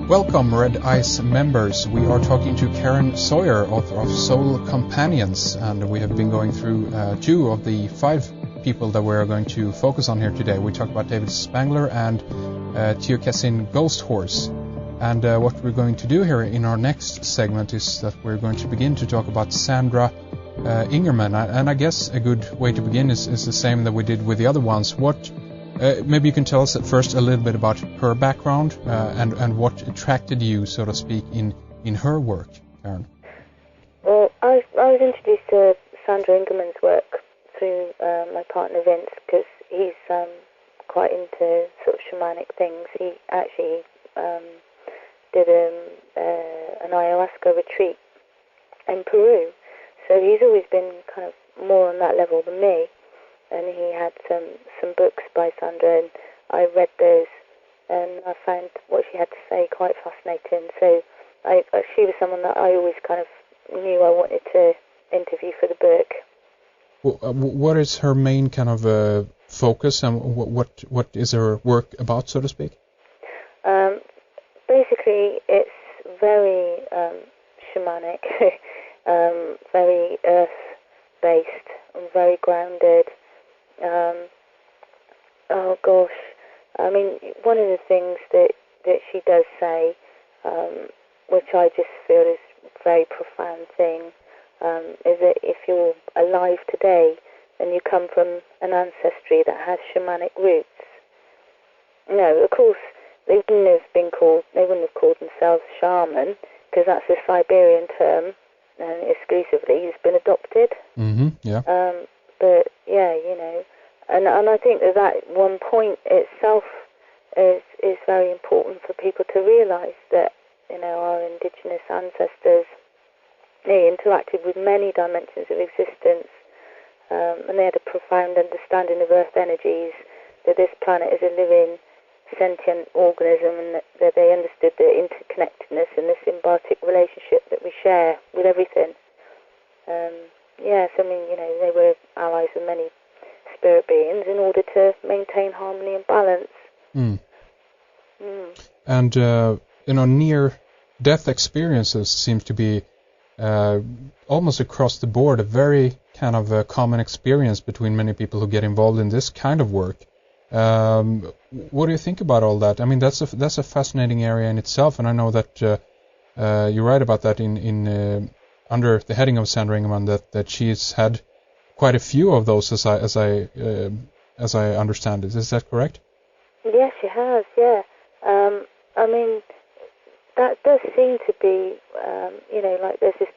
Welcome, Red Ice members. We are talking to Karen Sawyer, author of Soul Companions, and we have been going through 2 of the 5 people that we're going to focus on here today. We talked about David Spangler and Tiokasin Ghost Horse. And what we're going to do here in our next segment is that we're going to begin to talk about Sandra Ingerman. And I guess a good way to begin is the same that we did with the other ones. Maybe you can tell us at first a little bit about her background and what attracted you, so to speak, in her work, Karen. Well, I was introduced to Sandra Ingerman's work through my partner Vince, because he's quite into sort of shamanic things. He actually did an ayahuasca retreat in Peru, so he's always been kind of more on that level than me. And he had some books by Sandra, and I read those, and I found what she had to say quite fascinating. So she was someone that I always kind of knew I wanted to interview for the book. Well, what is her main kind of focus, and what is her work about, so to speak? Basically, it's very shamanic, very earth-based, and very grounded. Oh gosh, I mean, one of the things that she does say, which I just feel is a very profound thing, is that if you're alive today and you come from an ancestry that has shamanic roots, no, of course they wouldn't have called themselves shaman, because that's a Siberian term, and exclusively it's been adopted. Mm-hmm. Yeah. But yeah, you know, and I think that one point itself is very important for people to realise, that, you know, our indigenous ancestors, they interacted with many dimensions of existence, and they had a profound understanding of earth energies, that this planet is a living, sentient organism, and that they understood the interconnectedness and the symbiotic relationship that we share with everything. Yes, I mean, you know, they were allies with many spirit beings in order to maintain harmony and balance. Mm. And, you know, near-death experiences seems to be almost across the board a very kind of common experience between many people who get involved in this kind of work. What do you think about all that? I mean, that's a fascinating area in itself, and I know that you write about that in under the heading of Sandra Ingerman, that she's had quite a few of those, as I understand it. Is that correct? Yes, she has. Yeah. I mean, that does seem to be, you know, like there's this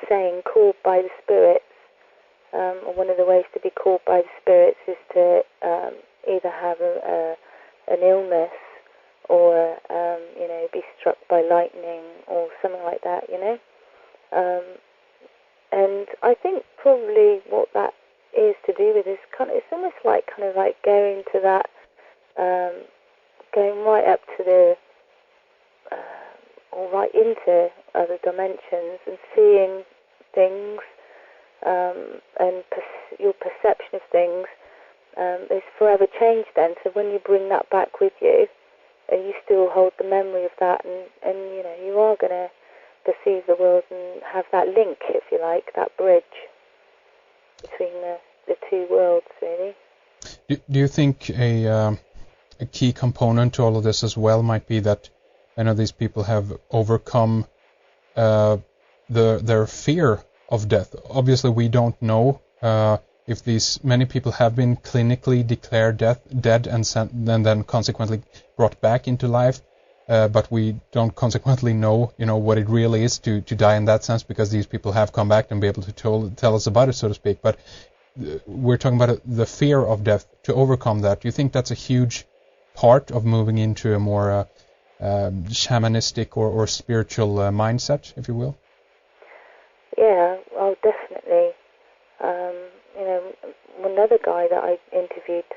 saying, called by the spirits. One of the ways to be called by the spirits is to either have an illness or, you know, be struck by lightning or something like that, you know. And I think probably what that is to do with is it's almost like kind of like going to that, going right up to the, or right into other dimensions and seeing things, and your perception of things is forever changed then. So when you bring that back with you, you still hold the memory of that, and you know, you are going to perceive the world and have that link, if you like, that bridge between the two worlds, really. Do you think a key component to all of this as well might be that, I know these people have overcome their fear of death? Obviously, we don't know if many people have been clinically declared dead and then consequently brought back into life. But we don't consequently know, you know, what it really is to die in that sense, because these people have come back and be able to tell us about it, so to speak. But we're talking about the fear of death. To overcome that, do you think that's a huge part of moving into a more shamanistic or spiritual mindset, if you will? Yeah, well, definitely. You know, another guy that I interviewed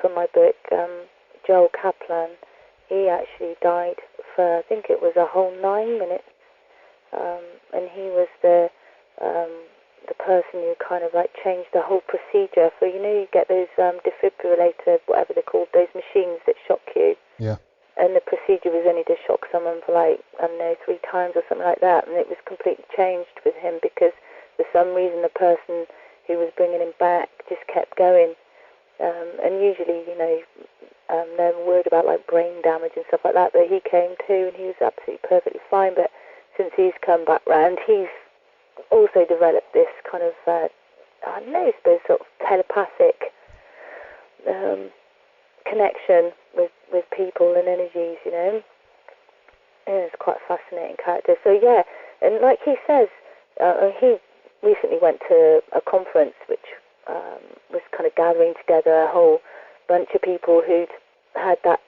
for my book, Joel Kaplan, he actually died for, I think it was a whole 9 minutes, and he was the person who kind of like changed the whole procedure. For, you know, you get those defibrillators, whatever they're called, those machines that shock you. Yeah. and the procedure was only to shock someone for like, I don't know, 3 times or something like that, and it was completely changed with him because for some reason the person who was bringing him back just kept going. And usually, you know, they're worried about like brain damage and stuff like that, but he came too and he was absolutely perfectly fine. But since he's come back round, he's also developed this kind of, I don't know, I suppose sort of telepathic connection with people and energies, you know. And it's quite a fascinating character. So yeah, and like he says, he recently went to a conference which was kind of gathering together a whole bunch of people who'd had that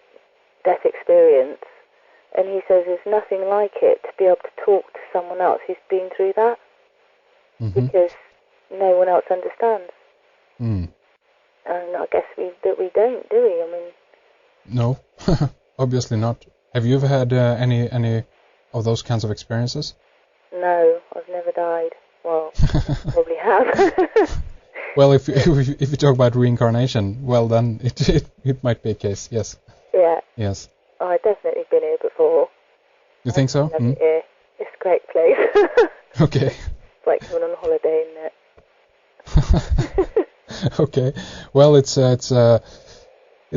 death experience, and he says there's nothing like it to be able to talk to someone else who's been through that, because no one else understands. And I guess we don't, do we? I mean, no, obviously not. Have you ever had any of those kinds of experiences? No, I've never died. Well, probably have. Well, if you talk about reincarnation, well then it might be a case. Yes. Yeah. Yes. Oh, I've definitely been here before. You think so? Here. It's a great place. Okay. It's like going on holiday, isn't it? Okay. Well, it's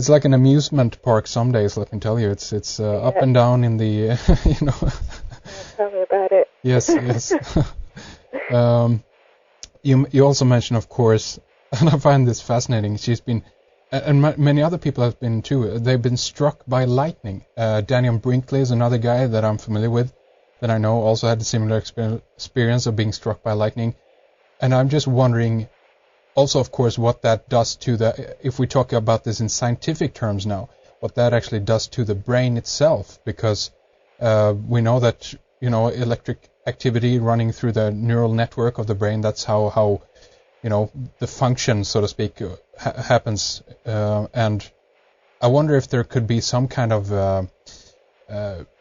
like an amusement park some days. Let me tell you, it's up and down in the you know. Tell me about it. Yes. Yes. You also mentioned, of course, and I find this fascinating. She's been, and many other people have been too. They've been struck by lightning. Daniel Brinkley is another guy that I'm familiar with, that I know also had a similar experience of being struck by lightning. And I'm just wondering, also, of course, what that does to if we talk about this in scientific terms now, what that actually does to the brain itself, because we know that, you know, electric activity running through the neural network of the brain, that's how you know, the function, so to speak, happens. And I wonder if there could be some kind of,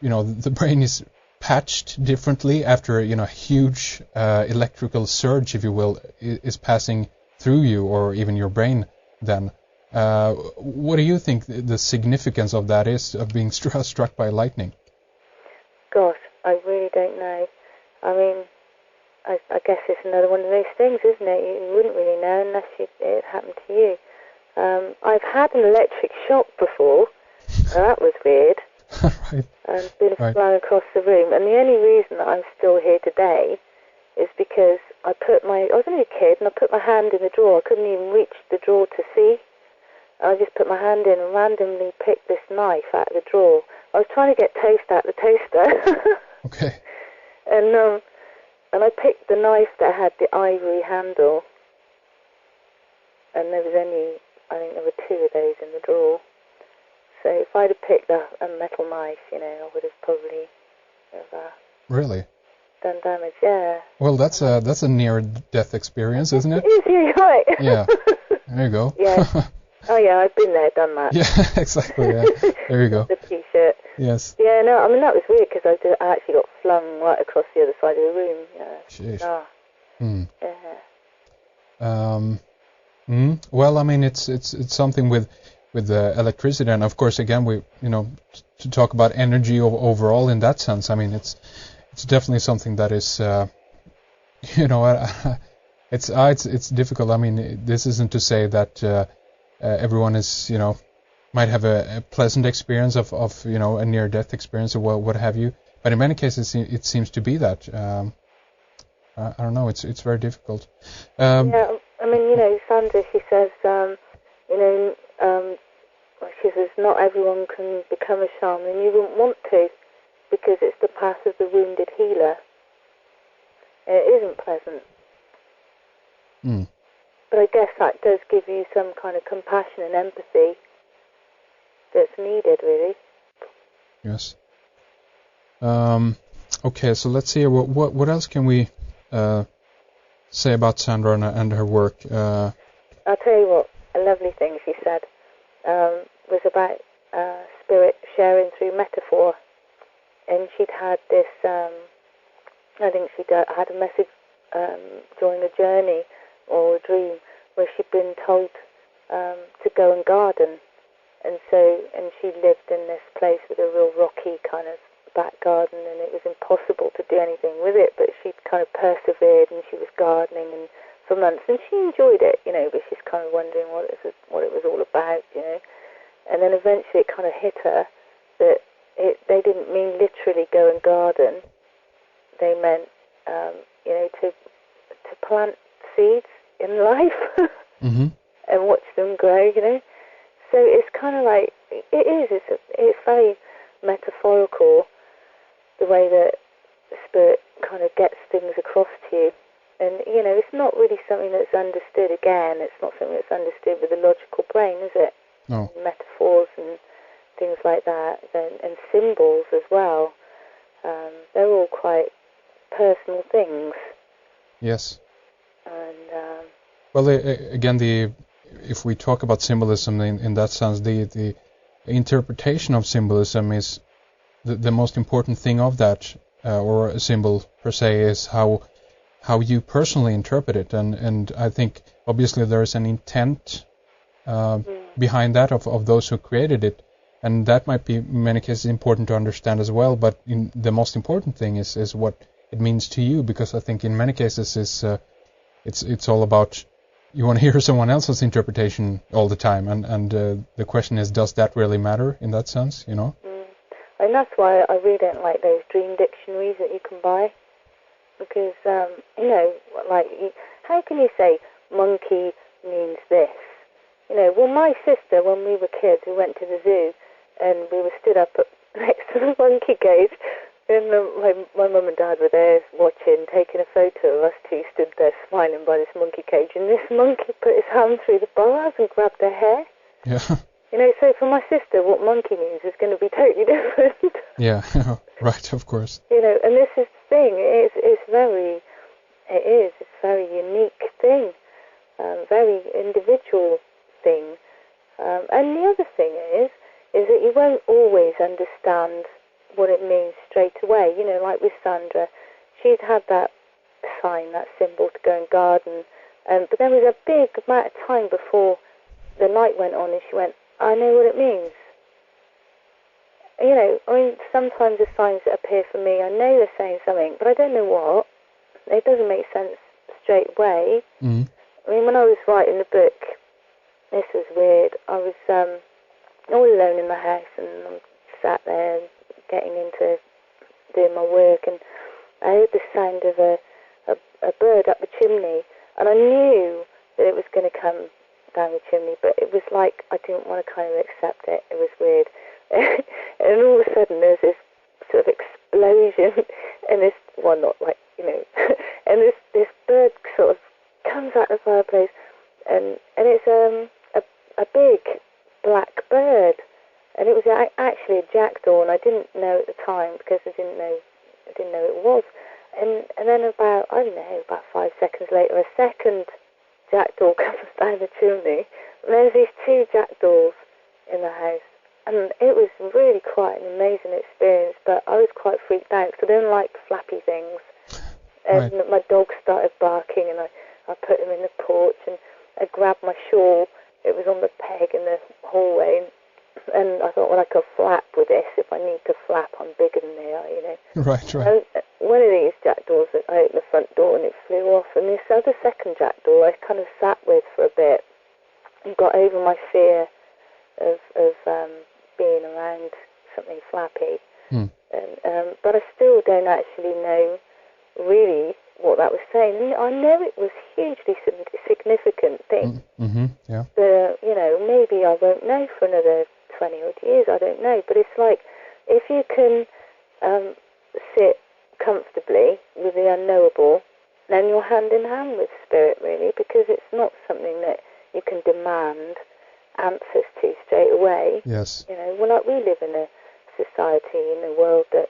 you know, the brain is patched differently after, you know, huge electrical surge, if you will, is passing through you or even your brain then. What do you think the significance of that is, of being struck by lightning? Gosh, I really don't know. I mean, I guess it's another one of those things, isn't it? You wouldn't really know unless it happened to you. I've had an electric shock before. That was weird. Right. And been flung across the room. And the only reason that I'm still here today is because I was only a kid and I put my hand in the drawer. I couldn't even reach the drawer to see. I just put my hand in and randomly picked this knife out of the drawer. I was trying to get toast out of the toaster. Okay. And I picked the knife that had the ivory handle, and there was only, I think there were 2 of those in the drawer. So if I'd have picked a metal knife, you know, I would have probably really done damage. Yeah. Well, that's a near-death experience, isn't it? It is, you're right. Yeah. There you go. Yeah. Oh yeah, I've been there, done that. Yeah, exactly. Yeah. There you go. The T-shirt. Yes. Yeah, no, I mean that was weird because I actually got flung right across the other side of the room. Yeah. Sheesh. Yeah. Well, I mean, it's something with electricity, and of course, again, we, you know, to talk about energy overall in that sense. I mean, it's definitely something that is, you know, it's difficult. I mean, this isn't to say that everyone is, you know, might have a pleasant experience of you know, a near-death experience or what have you. But in many cases, it seems to be that. I don't know. It's very difficult. Yeah, I mean, you know, Sandra, she says, you know, she says not everyone can become a shaman, and you wouldn't want to, because it's the path of the wounded healer. And it isn't pleasant. But I guess that does give you some kind of compassion and empathy that's needed, really. Yes. Okay, so let's see. What else can we say about Sandra and her work? I'll tell you what. A lovely thing she said was about spirit sharing through metaphor, and she'd had this. I think she'd had a message during a journey or a dream where she'd been told to go and garden. and she lived in this place with a real rocky kind of back garden, and it was impossible to do anything with it, but she kind of persevered, and she was gardening and for months, and she enjoyed it, but she's kind of wondering what it was all about, and then eventually it kind of hit her that they didn't mean literally go and garden. They meant, to plant seeds in life Mm-hmm. and watch them grow, So it's kind of like, it's very metaphorical, the way that the Spirit kind of gets things across to you. And, it's not really something that's understood, again, it's not something that's understood with the logical brain, is it? No. Metaphors and things like that, and symbols as well. They're all quite personal things. Yes. And well, again, if we talk about symbolism in that sense, the interpretation of symbolism is the most important thing of that, or a symbol per se, is how you personally interpret it, and I think obviously there is an intent behind that of those who created it, and that might be in many cases important to understand as well. But the most important thing is what it means to you, because I think in many cases it's all about, you want to hear someone else's interpretation all the time, and the question is, does that really matter in that sense, And that's why I really don't like those dream dictionaries that you can buy, because how can you say monkey means this? Well, my sister, when we were kids, we went to the zoo and we were stood up next to the monkey cage, and my mum and dad were there watching, taking a photo of us two stood there smiling by this monkey cage, and this monkey put his hand through the bars and grabbed her hair. Yeah. So for my sister, what monkey means is going to be totally different. Yeah, right, of course. And this is the thing, it's a very unique thing, very individual thing. And the other thing is that you won't always understand what it means straight away. Like with Sandra, she'd had that sign, that symbol to go and garden, but there was a big amount of time before the light went on and she went, I know what it means. Sometimes the signs that appear for me, I know they're saying something, but I don't know what. It doesn't make sense straight away. Mm. When I was writing the book, this was weird. I was all alone in the house, and I sat there getting into doing my work, and I heard the sound of a bird up the chimney, and I knew that it was going to come down the chimney, but it was like I didn't want to kind of accept it. It was weird. And all of a sudden there's this sort of explosion, and this, well, not like, and this bird sort of comes out of the fireplace, and it's a big black bird, and it was actually a jackdaw, and I didn't know at the time because I didn't know it was, and then about 5 seconds later, a second jackdaw comes down the chimney, and there's these two jackdaws in the house. And it was really quite an amazing experience, but I was quite freaked out because I don't like flappy things. And right. My dog started barking, and I put him in the porch, and I grabbed my shawl. It was on the peg in the hallway, and I thought, well, I could flap with this. If I need to flap, I'm bigger than they are, Right. And one of these jackdaws, I opened the front door, and it flew off. And this other second jackdaw I kind of sat with for a bit and got over my fear of being around something flappy. But I still don't actually know really what that was saying. I know it was hugely significant thing. Mm-hmm. Yeah. But, maybe I won't know for another 20 odd years, I don't know. But it's like, if you can sit comfortably with the unknowable, then you're hand in hand with spirit, really, because it's not something that you can demand answers to straight away. Yes. We live in a society, in a world that